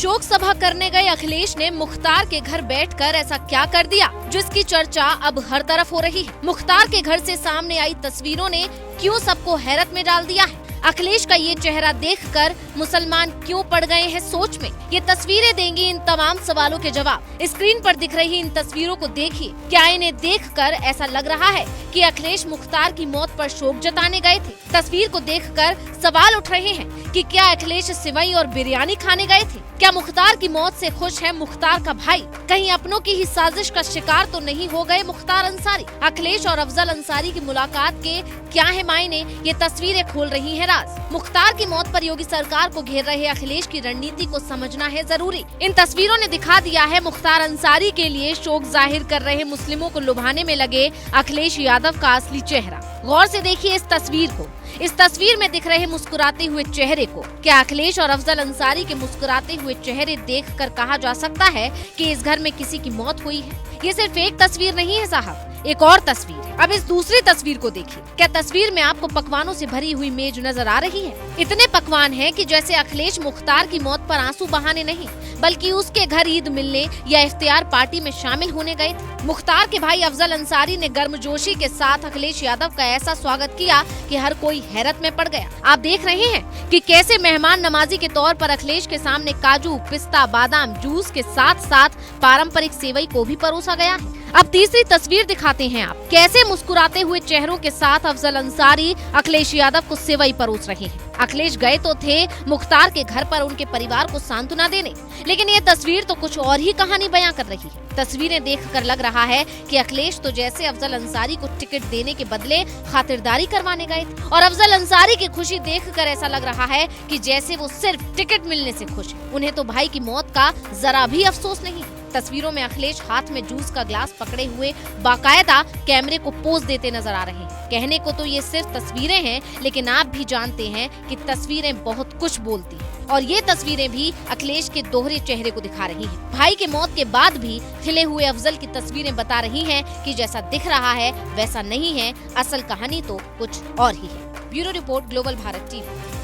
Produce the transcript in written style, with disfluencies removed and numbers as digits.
शोक सभा करने गए अखिलेश ने मुख्तार के घर बैठकर ऐसा क्या कर दिया जिसकी चर्चा अब हर तरफ हो रही है। मुख्तार के घर से सामने आई तस्वीरों ने क्यों सबको हैरत में डाल दिया है। अखिलेश का ये चेहरा देखकर मुसलमान क्यों पड़ गए हैं सोच में। ये तस्वीरें देंगी इन तमाम सवालों के जवाब। स्क्रीन पर दिख रही इन तस्वीरों को देखिए। क्या इन्हें देखकर ऐसा लग रहा है कि अखिलेश मुख्तार की मौत पर शोक जताने गए थे? तस्वीर को देखकर सवाल उठ रहे हैं कि क्या अखिलेश सिवई और बिरयानी खाने गए थे? क्या मुख्तार की मौत से खुश है मुख्तार का भाई? कहीं अपनों की ही साजिश का शिकार तो नहीं हो गए मुख्तार अंसारी? अखिलेश और अफजल अंसारी की मुलाकात के क्या है मायने, ये तस्वीरें खोल रही हैं राज। मुख्तार की मौत पर योगी सरकार को घेर रहे अखिलेश की रणनीति को समझना है जरूरी। इन तस्वीरों ने दिखा दिया है मुख्तार अंसारी के लिए शोक जाहिर कर रहे मुस्लिमों को लुभाने में लगे अखिलेश यादव का असली चेहरा। गौर से देखिए इस तस्वीर को। इस तस्वीर में दिख रहे मुस्कुराते हुए चेहरे को। क्या अखिलेश और अफजल अंसारी के मुस्कुराते हुए चेहरे देखकर कहा जा सकता है कि इस घर में किसी की मौत हुई है? ये सिर्फ एक तस्वीर नहीं है साहब, एक और तस्वीर है। अब इस दूसरी तस्वीर को देखिए। क्या तस्वीर में आपको पकवानों से भरी हुई मेज नजर आ रही है? इतने पकवान हैं कि जैसे अखिलेश मुख्तार की मौत पर आंसू बहाने नहीं बल्कि उसके घर ईद मिलने या इफ्तियार पार्टी में शामिल होने गए थे। मुख्तार के भाई अफजल अंसारी ने गर्मजोशी के साथ अखिलेश यादव का ऐसा स्वागत किया कि हर कोई हैरत में पड़ गया। आप देख रहे हैं कि कैसे मेहमान नवाजी के तौर पर अखिलेश के सामने काजू, पिस्ता, बादाम, जूस के साथ साथ पारंपरिक सेवई को भी परोसा गया है। अब तीसरी तस्वीर दिखाते हैं आप। कैसे मुस्कुराते हुए चेहरों के साथ अफजल अंसारी अखिलेश यादव को सेवई परोस रहे हैं। अखिलेश गए तो थे मुख्तार के घर पर उनके परिवार को सांत्वना देने, लेकिन ये तस्वीर तो कुछ और ही कहानी बयां कर रही है। तस्वीरें देखकर लग रहा है कि अखिलेश तो जैसे अफजल अंसारी को टिकट देने के बदले खातिरदारी करवाने गए थे और अफजल अंसारी की खुशी देखकर ऐसा लग रहा है कि जैसे वो सिर्फ टिकट मिलने से खुश है। उन्हें तो भाई की मौत का जरा भी अफसोस नहीं। तस्वीरों में अखिलेश हाथ में जूस का ग्लास पकड़े हुए बाकायदा कैमरे को पोज देते नजर आ रहे हैं। कहने को तो ये सिर्फ तस्वीरें हैं, लेकिन आप भी जानते हैं कि तस्वीरें बहुत कुछ बोलती हैं और ये तस्वीरें भी अखिलेश के दोहरे चेहरे को दिखा रही हैं। भाई के मौत के बाद भी खिले हुए अफजल की तस्वीरें बता रही हैं कि जैसा दिख रहा है वैसा नहीं है, असल कहानी तो कुछ और ही है। Bureau report, global Bharat TV.